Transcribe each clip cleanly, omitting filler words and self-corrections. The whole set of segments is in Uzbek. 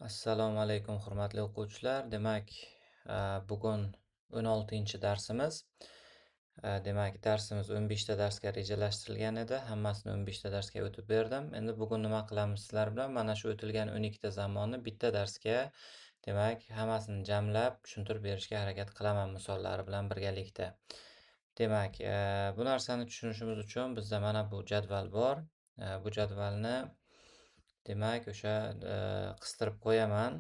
Assalomu alaykum, hurmatli o'quvchilar. Bugun 16-darsimiz. Darsimiz 15 ta darsga rejalashtirilgan edi. Hammasini 15 ta darsga o'tib berdim. Endi bugun nima qilamiz sizlar bilan? Mana shu o'tilgan 12 ta zamonni bitta darsga, hammasini jamlab tushuntirib berishga harakat qilaman misollari bilan birgalikda. Bu narsani tushunishimiz uchun bizda mana bu jadval bor. Bu jadvalni o'sha qistirib qo'yaman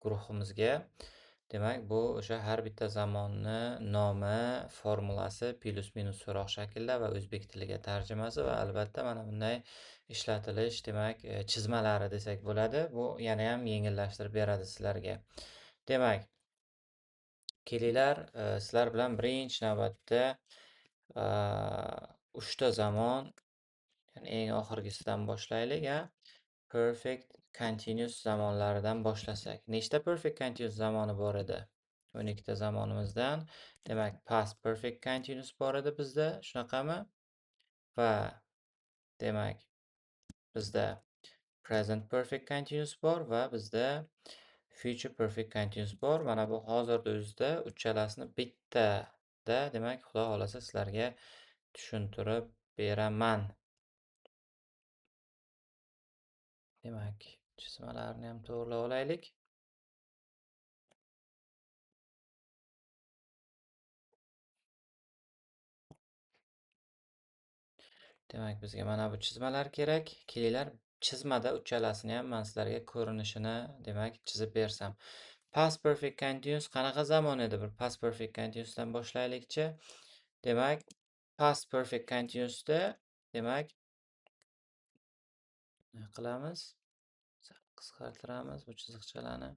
guruhimizga. Bu o'sha har bitta zamonni nomi, formulasi, plus minus so'roq shaklda va o'zbek tiliga tarjimasi va albatta mana bunday ishlatilish, chizmalari desak bo'ladi. Bu yana ham yengillashtirib beradi sizlarga. Demak, kelinglar, sizlar bilan birinchi navbatda 3 ta zamon, ya'ni eng oxirgisidan boshlaylik, perfect continuous zamonlaridan boshlasak. Nechta perfect continuous zamoni bor edi? 12 ta zamonimizdan. Demak, past perfect continuous bor edi bizda, shunaqami? Va demak, bizda present perfect continuous bor va bizda future perfect continuous bor. Mana bu hozirda o'zida uchalasini bittada, Xudo xolasa sizlarga tushuntirib beraman. Chizmalarni ham to'g'rilab olaylik. Bizga mana bu chizmalar kerak. Kelinglar, chizmada uchalasini ham men sizlarga ko'rinishini, chizib bersam. Past perfect continuous qanaqa zamon edi? Bir past perfect continuousdan boshlaylikchi. Past perfect continuousda, nima qilamiz? Qisqartiramiz bu chiziqchalarni.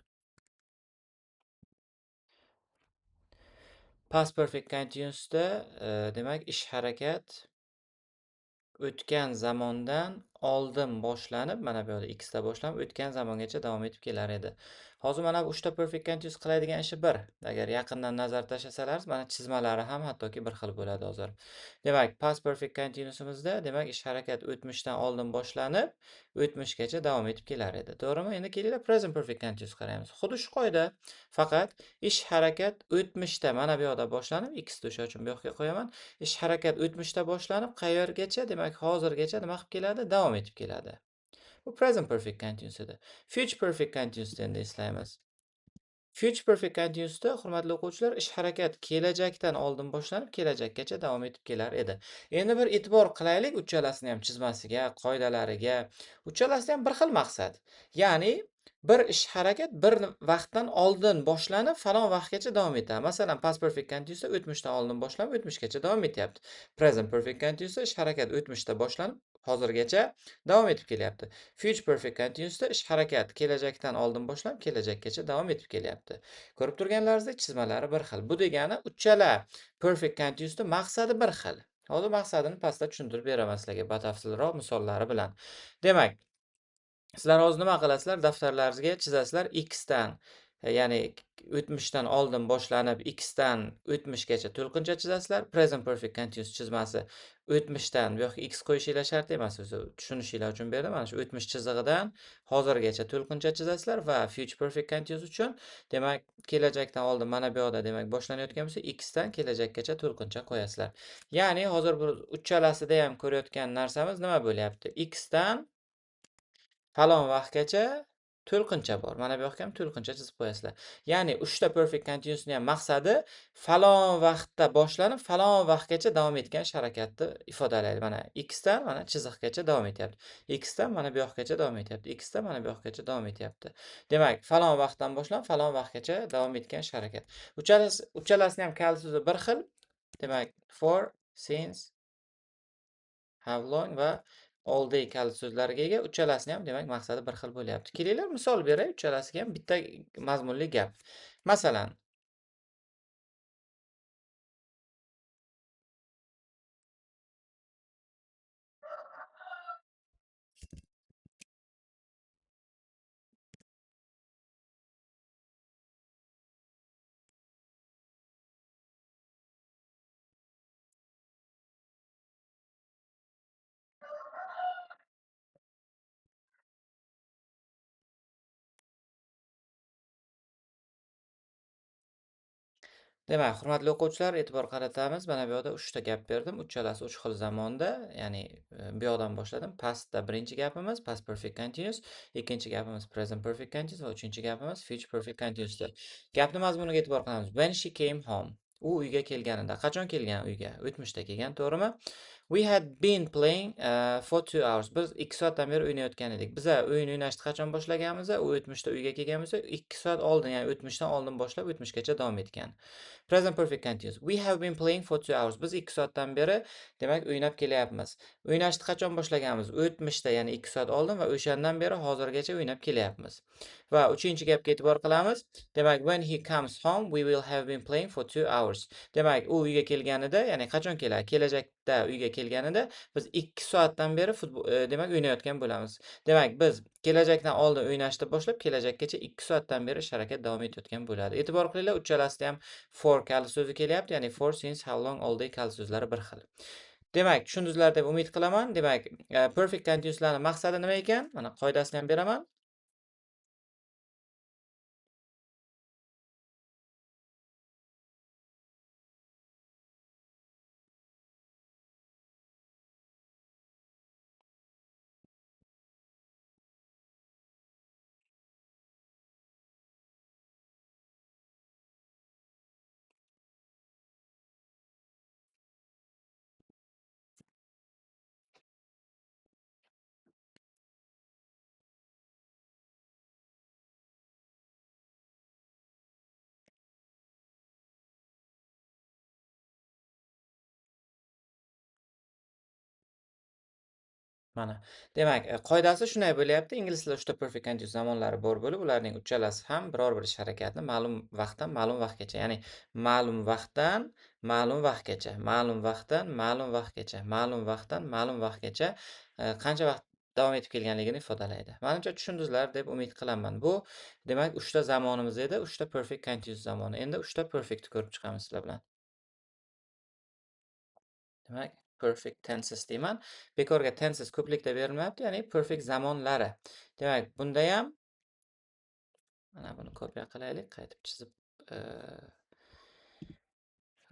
Past perfect continuousda, ish harakat o'tgan zamondan oldin boshlanib, mana bu yerda x da boshlanib, o'tgan zamongacha davom etib kelar edi. Hozir mana bu 3 ta perfect continuous qiladigan ishi bir. Agar yaqindan nazar tashlasangiz, mana chizmalari ham hattoki bir xil bo'ladi hozir. Past perfect continuous'imizda, ish harakat o'tmishdan oldin boshlanib, o'tmishgacha davom etib kelar edi. To'g'rimi? Endi kelinglar present perfect continuous qaraymiz. Xuddi shu qoida, faqat ish harakat o'tmishda mana bu yoqda boshlanib, x da o'sha uchun bu yoqqa qo'yaman. Ish harakat o'tmishda boshlanib, qayergacha, hozirgacha nima qilib keladi? Davom etib keladi. Bu present perfect continuous edi. Future perfect continuous endi eslaymiz. Future perfect continuousda, hurmatli o'quvchilar, ish harakat kelajakdan oldin boshlanib, kelajakkacha davom etib kelar edi. Endi bir e'tibor qilaylik uchalasini ham chizmasiga, qoidalariga. Uchalasi ham bir xil maqsad. Ya'ni bir ish harakat bir vaqtdan oldin boshlanib, falon vaqtgacha davom etadi. Masalan, past perfect continuousda o'tmishdan oldin boshlanib, o'tmishgacha davom etyapti. Present perfect continuousda ish harakat o'tmishda boshlanib, hozirgacha davom etib kelyapti. Future perfect continuousda ish harakat kelajakdan oldin boshlanib, kelajakkacha davom etib kelyapti. Ko'rib turganlaringizdek, chizmalari bir xil. Bu degani uchala perfect continuousda maqsadi bir xil. Hozir maqsadini pastda tushuntirib beraman sizlarga batafsilroq misollari bilan. Demak, sizlar hozir nima qilasizlar? Daftarlaringizga chizasizlar x dan, ya'ni o'tmishdan oldin boshlanib x dan o'tmishgacha to'lqincha chizasizlar. Present perfect continuous chizmasi o'tmishdan, bu yoqqa x qo'yishinglar shart emas, o'zi tushunishinglar uchun berdim. Mana shu o'tmish chizig'idan hozirgacha to'lqincha chizasizlar va future perfect continuous uchun, kelajakdan oldin mana bu yoqda, boshlanayotgan bo'lsa, x dan kelajakkacha to'lqincha qo'yasizlar. Ya'ni hozir bu uchalasida ham ko'rayotgan narsamiz nima bo'lyapti? X dan falon vaqtgacha to'lqincha bor. Mana bu yoqqa ham to'lqincha chizib qo'yasizlar. Ya'ni 3 ta perfect continuous'ning ham maqsadi falon vaqtda boshlanib, falon vaqtgacha davom etgan ish harakatni ifodalaydi. Mana x dan mana chiziqgacha davom etyapti. X dan mana bu yoqqacha davom etyapti. X dan mana bu yoqqacha davom etyapti. Demak, falon vaqtdan boshlab falon vaqtgacha davom etgan ish harakat. Uchalasini ham kaliti so'zi bir xil. Demak, for, since, how long va all day kalit so'zlariga ega. Uchalasini ham maqsadi bir xil bo'lyapti. Kelinglar misol beray, uchalasiga ham bitta mazmunli gap. Masalan, Demak, hurmatli o'quvchilar, e'tibor qaratamiz. Mana bu yoqda 3 ta gap berdim. Uchalasi 3 xil zamonda, ya'ni bu yoqdan boshladim. Pastda birinchi gapimiz past perfect continuous, ikkinchi gapimiz present perfect continuous va uchinchi gapimiz future perfect continuousdir. Gapni mazmuniga e'tibor qilamiz. When she came home. U uyga kelganida. Qachon kelgan uyga? O'tmishda kelgan, to'g'rimi? We had been playing for 2 hours. Biz 2 soatdan beri o'ynayotgan edik. Biz o'yin o'ynashni qachon boshlaganmiz? U o'tmishda uyga kelganmiz. 2 soat oldin, ya'ni o'tmishdan oldin boshlab o'tmishgacha davom etgan. Present perfect continuous. We have been playing for 2 hours. Biz 2 soatdan beri, demak, o'ynab kelyapmiz. O'ynashni qachon boshlaganmiz? O'tmishda, ya'ni 2 soat oldin va o'shandan beri hozirgacha o'ynab kelyapmiz. Va uchinchi gapga e'tibor qilamiz. Demak, when he comes home, we will have been playing for 2 hours. Demak, u uyga kelganida, ya'ni qachon keladi? Kelajakda uyga kelganida biz 2 soatdan beri demak, o'ynayotgan bo'lamiz. Demak, biz kelajakdan oldin o'ynashni boshlab, kelajakgacha 2 soatdan beri ish harakat davom etayotgan bo'ladi. E'tibor qilinglar, uchalasida ham for kaliti so'zi kelyapti, ya'ni for, since, how long, all day kaliti so'zlari bir xil. Demak, tushundingizlar deb umid qilaman. Demak, perfect continuouslarning maqsadi nima ekan? Mana qoidasini ham beraman. Mana. Demak, qoidasi shunday bo'lyapti. Ingliz tilida 3 ta perfect continuous zamonlari bor bo'lib, ularning uchalasi ham biror bir ish harakatni ma'lum vaqtdan ma'lum vaqtgacha, ya'ni ma'lum vaqtdan ma'lum vaqtgacha, ma'lum vaqtdan ma'lum vaqtgacha, ma'lum vaqtdan ma'lum vaqtgacha qancha vaqt davom etib kelganligini ifodalaydi. Menimcha tushundingizlar deb umid qilaman. Bu, demak, 3 ta zamonimiz edi, 3 ta perfect continuous zamoni. Endi 3 ta perfectni ko'rib chiqamiz sizlar bilan. Demak, perfect tenses deyman. Bekorga tenses ko'plikda berilmayapti, ya'ni perfect zamonlari. Demak, bunda ham mana buni kopiya qilaylik, qaytib chizib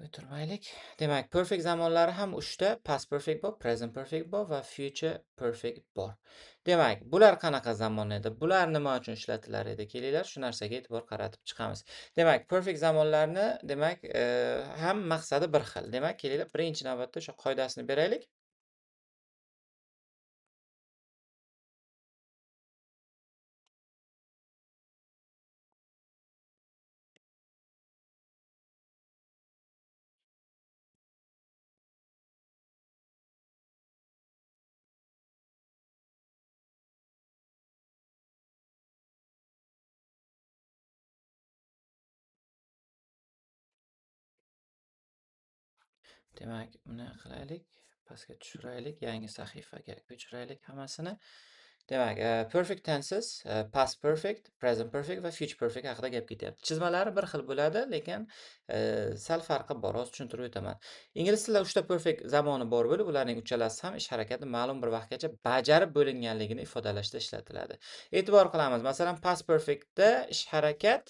o'tirmaylik. Demak, perfect zamonlari ham 3 ta past perfect bor, present perfect bor va future perfect bor. Demak, bular qanaqa zamon edi? Bular nima uchun ishlatilar edi? Kelinglar, shu narsaga e'tibor qaratib chiqamiz. Demak, perfect zamonlarni, demak, ham maqsadi bir xil. Demak, kelinglar, birinchi navbatda o'sha qoidasini beraylik. Demak, buni qilaylik. Pastga tushiraylik, yangi sahifaga ko'chiraylik hammasini. Demak, perfect tenses, past perfect, present perfect va future perfect haqida gap ketyapti. Chizmalari bir xil bo'ladi, lekin sal farqi bor. Hozir tushuntirib o'taman. Ingliz tilida 3 ta perfect zamoni bor bo'lib, ularning uchalasi ham ish harakati ma'lum bir vaqtgacha bajarib bo'linganligini ifodalashda ishlatiladi. E'tibor qilamiz. Masalan, past perfectda ish harakat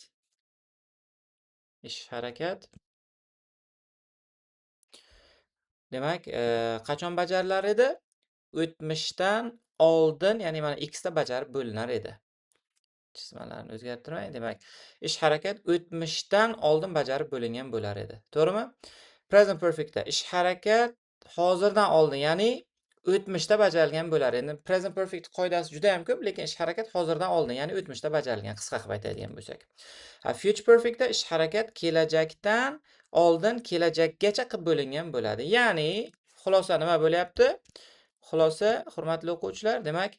demak, qachon bajarilar edi? O'tmishdan oldin, ya'ni mana x da bajarib bo'linar edi. Chizmalarni o'zgartirmang. Demak, ish harakat o'tmishdan oldin bajarib bo'lingan bo'lar edi. To'g'rimi? Present perfectda ish harakat hozirdan oldin, ya'ni o'tmishda bajarilgan bo'lar. Endi present perfect qoidasi juda ham ko'p, lekin ish harakat hozirdan oldin, ya'ni o'tmishda bajarilgan, qisqa qilib aytadigan bo'lsak. Future perfectda ish harakat kelajakdan oldin kelajakgacha qilib bo'lingan bo'ladi. Ya'ni xulosa nima bo'lyapti? Xulosa, hurmatli o'quvchilar, demak,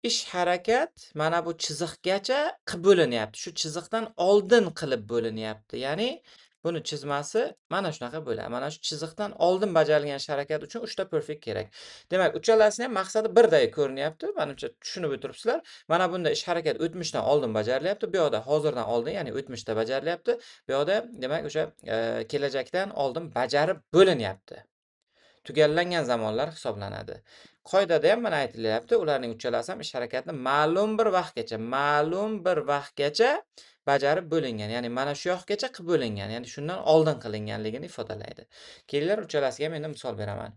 ish harakat mana bu chiziqgacha qilib bo'linyapti. Shu chiziqdan oldin qilib bo'linyapti. Ya'ni buni chizmasi mana shunaqa bo'ladi. Mana shu chiziqdan oldin bajarilgan ish harakat uchun 3 ta perfect kerak. Demak, uchalasini ham maqsadi birday ko'rinyapti. Menimcha tushunib o'tiribsizlar. Mana bunda ish harakat o'tmishdan oldin bajarilyapti. Bu yoqda hozirdan oldin, ya'ni o'tmishda bajarilyapti. Bu yoqda demak o'sha kelajakdan oldin bajarib bo'linyapti. tugallangan zamonlar hisoblanadi. Qoidada ham mana aytilyapti, ularning uchalasi ham ish harakatini ma'lum bir vaqtgacha bajarib bo'lingan. Ya'ni mana shu yoqgacha qilib bo'lingan. Ya'ni shundan oldin qilinganligini ifodalaydi. Kelinglar uchalasiga ham endi misol beraman.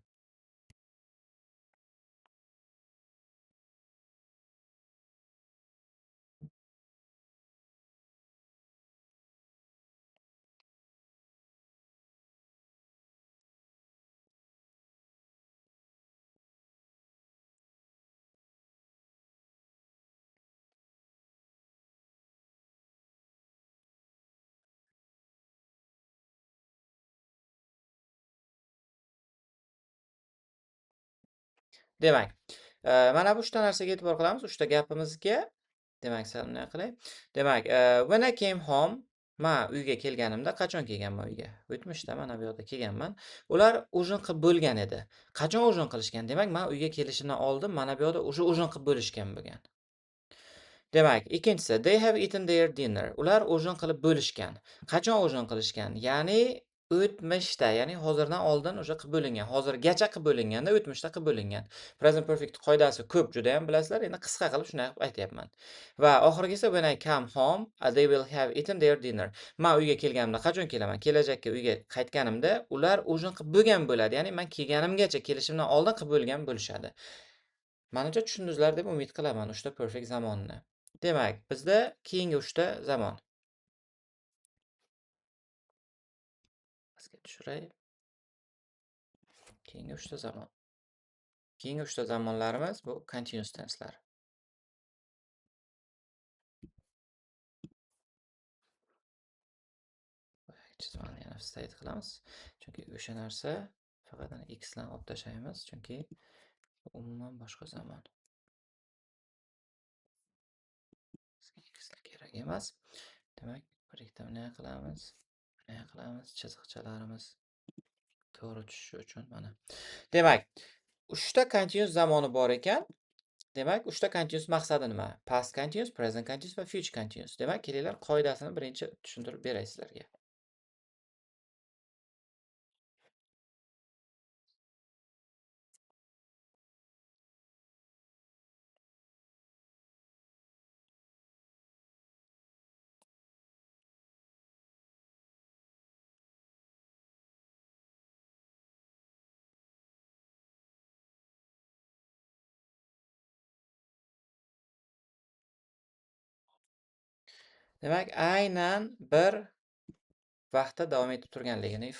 Demak, mana bu 3 ta narsaga e'tibor qilamiz. 3 ta gapimizga. Demak, sal bunday qilay. Demak, when I came home, men uyga kelganimda, qachon kelganman uyga? O'tmishda mana bu yoqda kelganman. Ular ujin qilib bo'lgan edi. Qachon ujin qilishgan? Demak, men uyga kelishimdan oldin mana bu yoqda ujin qilib bo'lishgan bo'lgan. Demak, ikkinchisi, they have eaten their dinner. Ular ujin qilib bo'lishgan. Qachon ujin qilishgan? Ya'ni o'tmishda, ya'ni hozirdan oldin o'sha qilib bo'lingan. Hozirgacha qilib bo'linganda, o'tmishda qilib bo'lingan. Present perfect qoidasi ko'p, juda ham bilasizlar. Endi qisqa qilib shunday qilib aytyapman. Va oxirgisi when I come home, they will have eaten their dinner. Men uyga kelganimda qachon kelaman? Kelajakka uyga qaytganimda ular ujin qilib bo'lgan bo'ladi. Ya'ni men kelganimgacha, kelishimdan oldin qilib bo'lgan bo'lishadi. Menimcha tushundingizlar deb umid qilaman 3 ta perfect zamonni. Demak, bizda keyingi 3 ta zamon. Pastga tushiray. Keyingi 3 ta zamon. Keyingi 3 ta zamonlarimiz bu continuous tense'lar. Chizmani yana state qilamiz. Chunki o'sha narsa faqatgina x bilan olib tashlaymiz, chunki umuman boshqa zamon. Bizga x kerak emas. Demak, bir ikkita bunday qilamiz. Bunday qilamiz. Chiziqchalarimiz to'g'ri tushishi uchun mana. Demak, 3 ta continuous zamoni bor ekan. Demak, 3 ta continuous maqsadi nima? Past continuous, present continuous va future continuous. Demak, kelinglar qoidasini birinchi tushuntirib beray sizlarga. Demak, aynan bir vaqtda davom etib turganligini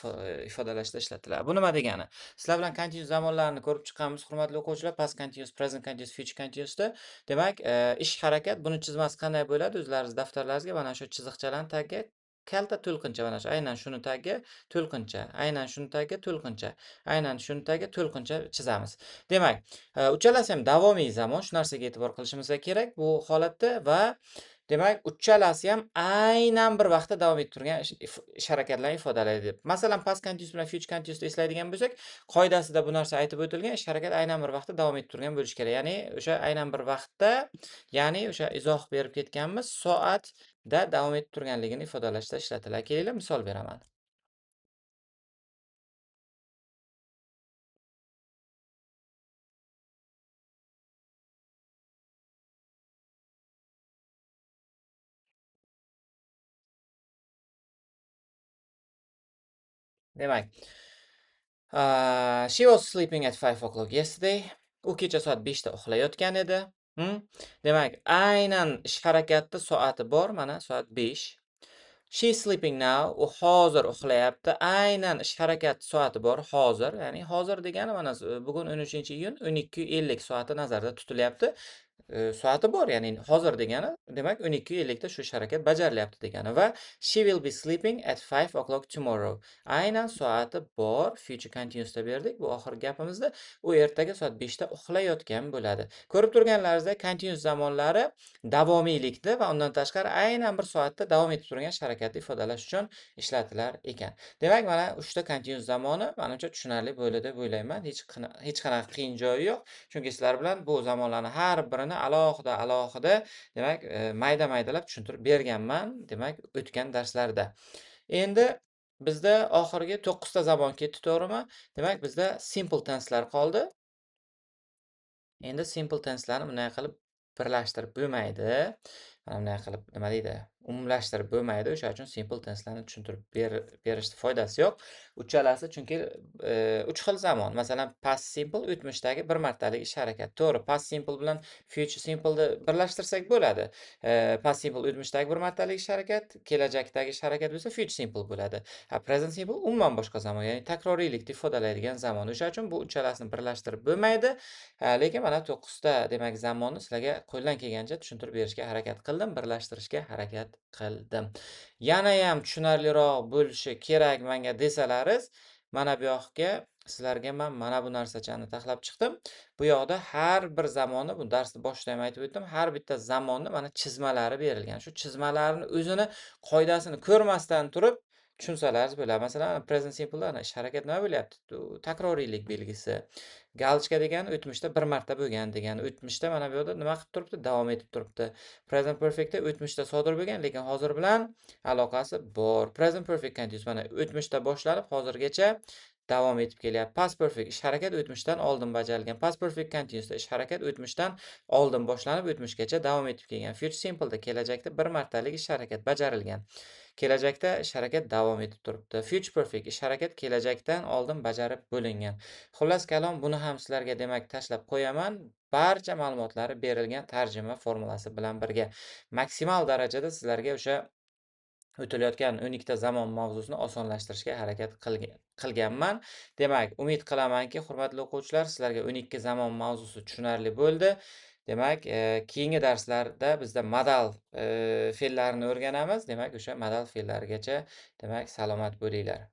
ifodalashda ishlatiladi. Bu nima degani? Sizlar bilan continuous zamonlarni ko'rib chiqqanmiz, hurmatli o'quvchilar. Past continuous, present continuous, future continuousda. Demak, ish harakat buni chizmasi qanday bo'ladi? O'zlaringiz daftarlaringizga mana shu chiziqchalarni tagiga kalta to'lqincha mana shu aynan shuni tagiga to'lqincha, aynan shuni tagiga to'lqincha, aynan shuni tagiga to'lqincha chizamiz. Demak, uchalasi ham davomiy zamon, shu narsaga e'tibor qilishimiz kerak bu holatda va demak, uchalasi ham aynan bir vaqtda davom etib turgan ish harakatlarni ifodalaydi. Masalan, past continuous bilan future continuousni eslaydigan bo'lsak, qoidasida bu narsa aytib o'tilgan, ish harakat aynan bir vaqtda davom etib turgan bo'lishi kerak. Ya'ni o'sha aynan bir vaqtda, ya'ni o'sha izoh berib ketganmiz, soatda davom etib turganligini ifodalashda ishlatiladi. Kelinglar misol beraman. Demak, she was sleeping at 5 o'clock yesterday. U kecha soat 5 da uxlayotgan edi. Demak, aynan ish harakatda soati bor, mana soat 5. She's sleeping now. U hozir uxlayapti. Aynan ish harakati soati bor, hozir. Ya'ni hozir degani mana bugun 13-iyun 12:50 soati nazarda tutilyapti. Soati bor, ya'ni hozir degani, demak 12:50 da shu ish harakat bajarilyapti degani va she will be sleeping at 5 o'clock tomorrow. Aynan soati bor, future continuousda berdik. Bu oxirgi gapimizda u ertaga soat 5 da uxlayotgan bo'ladi. Ko'rib turganlaringizda continuous zamonlari davomiylikda va undan tashqari aynan bir soatda davom etib turgan ish harakatni ifodalash uchun ishlatilar ekan. Demak, mana 3 ta continuous zamoni menimcha tushunarli bo'ldi deb o'ylayman. Hech qanaqa qiyin joyi yo'q. Chunki sizlar bilan bu zamonlarni har birini alohida demak mayda-maydalab tushuntirib berganman, demak o'tgan darslarda. Endi Bizda oxirgi 9 ta zamon ketdi, to'g'rimi? Demak, bizda simple tense'lar qoldi. Endi simple tense'larni bunday qilib birlashtirib bo'lmaydi. Mana bunday qilib, nima deydi, umumlashtirib bo'lmaydi. O'sha uchun simple tense'larni tushuntirib berishni foydasi yo'q. Uchalasi chunki 3 xil zamon. Masalan, past simple o'tmishdagi bir martalik ish harakat. To'g'ri, past simple bilan future simple'ni birlashtirsak bo'ladi. Past simple o'tmishdagi bir martalik ish harakat, kelajakdagi ish harakat bo'lsa future simple bo'ladi. Present simple umuman boshqa zamon, ya'ni takroriylikni ifodalaydigan zamon. O'sha uchun bu uchalasini birlashtirib bo'lmaydi. Lekin mana 9 ta demak zamonni sizlarga qo'ldan kelgancha tushuntirib berishga harakat qildim, birlashtirishga harakat qildim. Yanayam tushunarliroq bo'lishi kerak menga desalaringiz, mana bu yoqqa sizlarga men mana bu narsachani taxlab chiqdim. Bu yoqda har bir zamonni, bu darsni boshida ham aytib o'tdim, har bitta zamonni mana chizmalari berilgan. Shu chizmalarni o'zini qoidasini ko'rmasdan turib tushunsalar bo'ladi. Masalan, present simple'da ish harakat nima bo'lyapti? Takroriylik belgisi. Galochka degani o'tmishda bir marta bo'lgan degani. O'tmishda mana bu yerda nima qilib turibdi? Davom etib turibdi. Present perfectda o'tmishda sodir bo'lgan, lekin hozir bilan aloqasi bor. Present perfect continuous mana o'tmishda boshlanib hozirgacha davom etib kelyapti. Past perfect ish harakat o'tmishdan oldin bajarilgan. Past perfect continuousda ish harakat o'tmishdan oldin boshlanib o'tmishgacha davom etib kelgan. Future simple'da kelajakda bir martalik ish harakat bajarilgan. Kelajakda ish harakat davom etib turibdi. Future perfect ish harakat kelajakdan oldin bajarib bo'lingan. Xullas kalom, buni ham sizlarga demak tashlab qo'yaman. Barcha ma'lumotlari berilgan tarjima formulasi bilan birga. Maksimal darajada sizlarga o'sha o'tilayotgan 12 ta zamon mavzusini osonlashtirishga harakat qilganman. Demak, umid qilamanki, hurmatli o'quvchilar, sizlarga 12 zamon mavzusi tushunarli bo'ldi. Demak, keyingi darslarda bizda modal fe'llarini o'rganamiz. Demak, o'sha modal fe'llarigacha demak salomat bo'linglar.